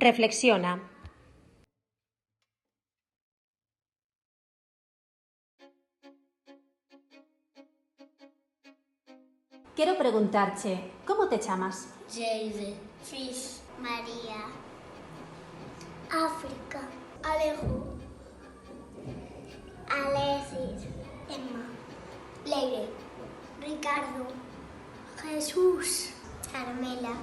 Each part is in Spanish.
Reflexiona. Quiero preguntarte, ¿cómo te llamas? Jade, Fish, María, África, Alejo, Alexis, Emma, Leire, Ricardo, Jesús, Carmela.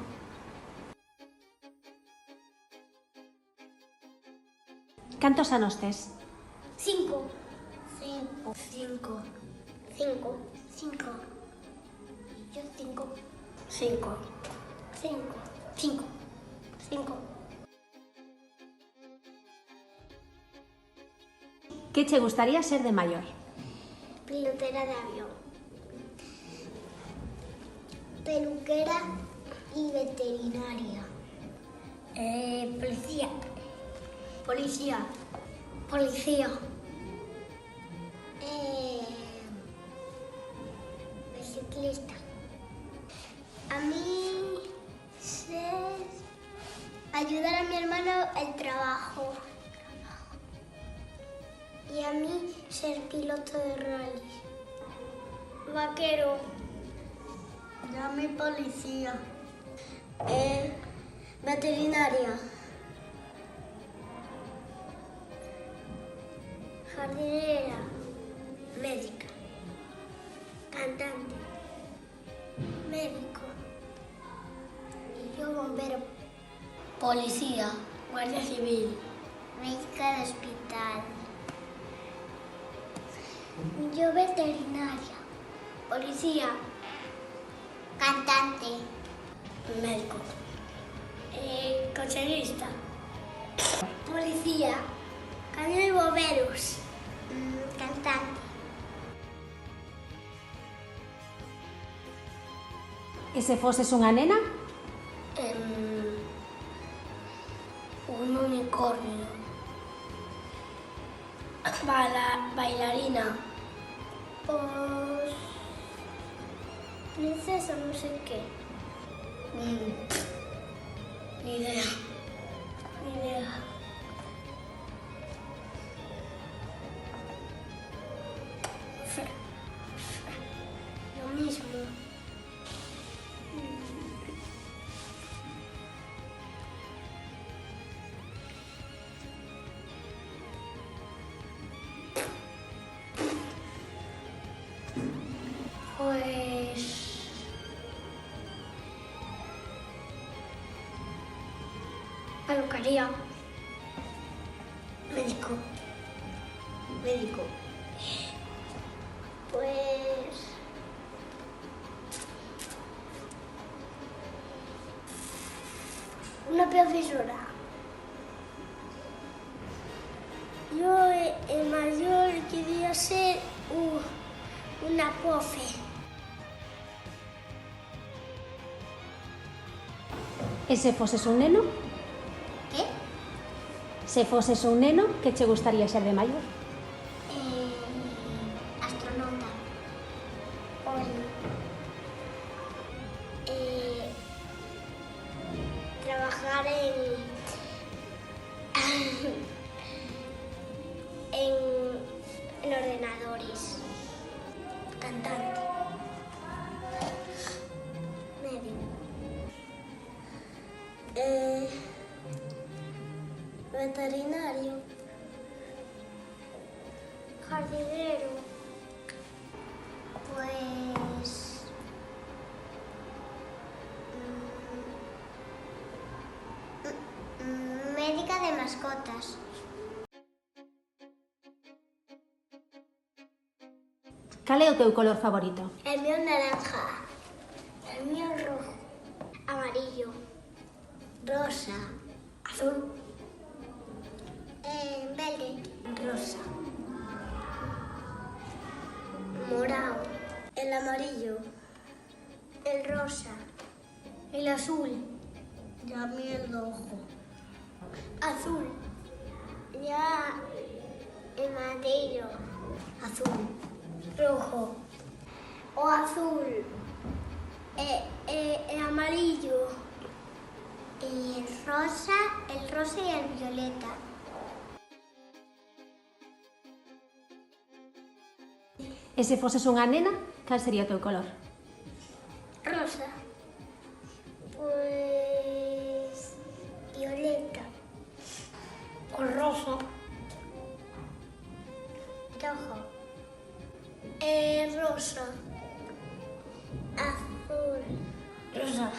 Cantos anos tes? 5. 5. Yo 5. 5. ¿Qué te gustaría ser de mayor? Pilotera de avión. Peluquera y veterinaria. Policía. Biciclista. A mí ayudar a mi hermano el trabajo. Y a mí ser piloto de rally. Vaquero. Y a mí policía. Veterinaria. Jardinera. Médica. Cantante. Médico. Y yo bombero. Policía. Guardia civil. Médica de hospital. Yo veterinaria. Policía. Cantante. Médico. Cocherista. Policía. Camión de bomberos. Cantante. E se foses unha nena? Un unicornio. Bailarina. Pues... princesa, no sé qué. Ni idea. Lo mismo. Pues... peluquería. Médico. Pues... una profesora. Yo el mayor quería ser una profe. E se foses un neno? ¿Qué? Se foses un neno, que te gustaría ser de maior? Astronauta. Trabajar en ordenadores. Cantante. Médico. Veterinario. Jardinero. Pues... médica de mascotas. Cal é o teu color favorito? El mío naranja. El mío rojo. Amarillo. Rosa. Azul. Verde. Rosa. Morado. El amarillo. El rosa. El azul. Y a mí el rojo. Azul. Ya el amarillo. Azul. Rojo. O azul. El amarillo. El rosa, el rosa y el violeta. E se foses unha nena, cal sería o teu color? Rosa. Pues violeta. O rosa. Rojo. Rosa. Azul. Rosa.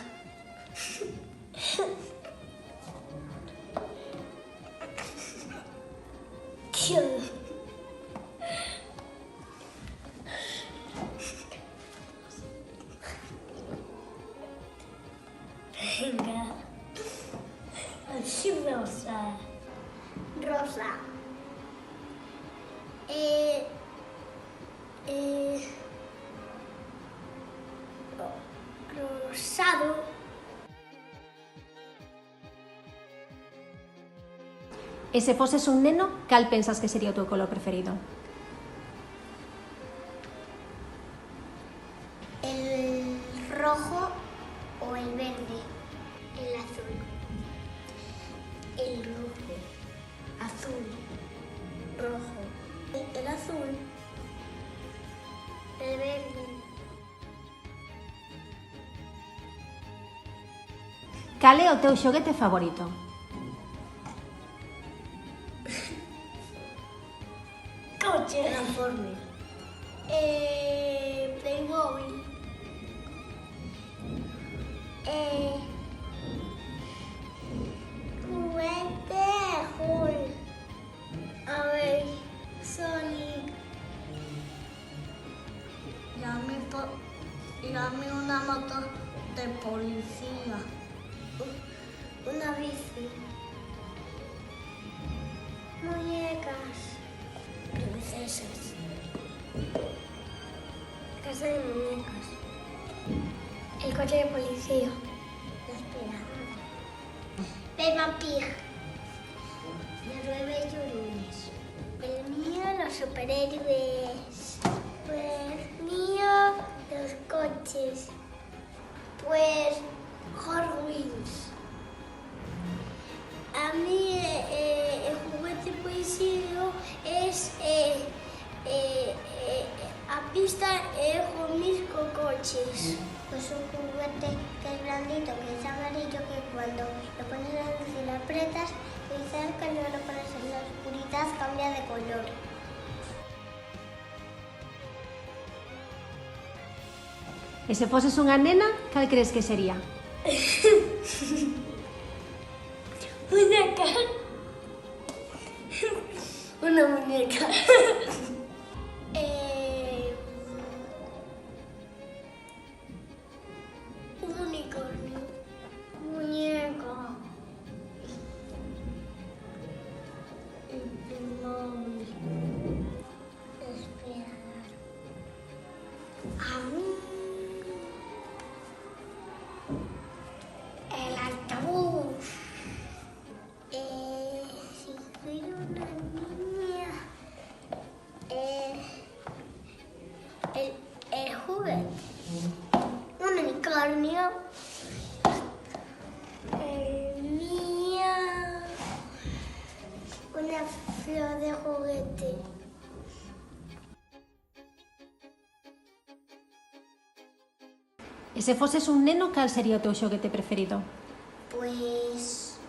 Venga. Así rosa. Rosa. Rosado. E se foses un neno, cal pensas que sería o teu color preferido? El rojo o el verde. El azul. El rojo. Azul. Rojo. El azul. El verde. Cal é o teu xoguete favorito? Coche. Transforme. Playmobil. Juguete azul. A ver, Sonic. Dame una moto de policía. Una bici. Muñecas. Princesas. Casa de muñecas. El coche de policía. La aspiradora. Peppa Pig. Los bebés llorones. El mío, los superhéroes. Pues mío, los coches. Pues Hot Wheels. A mí el juguete poesío es a pista con mis coches. Pues un juguete que es blandito, que es amarillo, que cuando lo pones en la luz y lo aprietas, quizás cuando lo pones en la oscuridad cambia de color. E se foses unha nena, cal crees que sería? Muñeca. Una muñeca. Un unicornio. Muñeca. El Playmobil. Aspirador. A mí. El altavoz. Si fuera una niña. El juguete. Un unicornio. Mía. Una flor de juguete. E se foses un neno, cal sería o teu xoguete preferido? Pues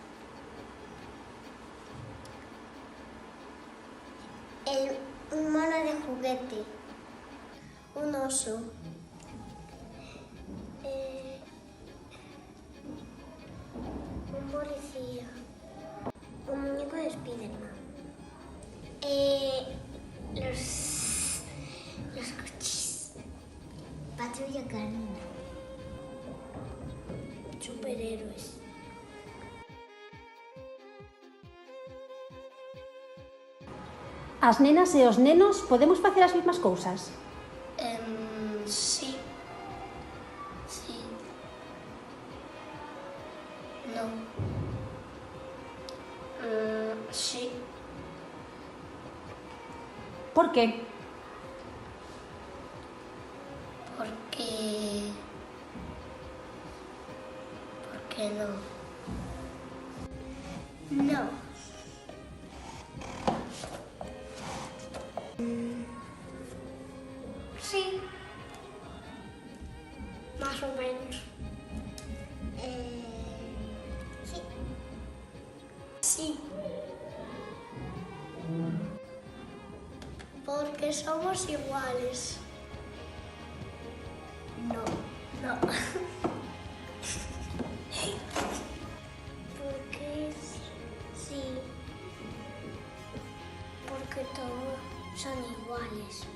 un mono de juguete, un oso, un policía, un muñeco de Spiderman, los coches, patrulla canina, superhéroes. As nenas e os nenos podemos facer as mesmas cousas? Sí. Sí. No. Sí. Por qué? Porque no. No. Sí. Más o menos. Sí. Sí. Porque somos iguales. No, no. Porque sí. Porque todos son iguales.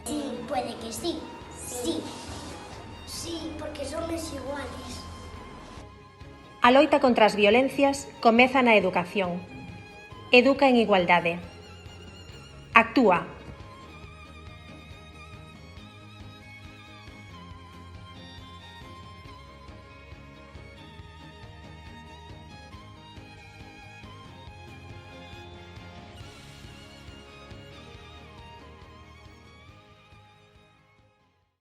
Sí, puede que sí. Sí. Sí, porque somos iguales. A loita contra as violencias comeza na educación. Educa en igualdade. Actúa.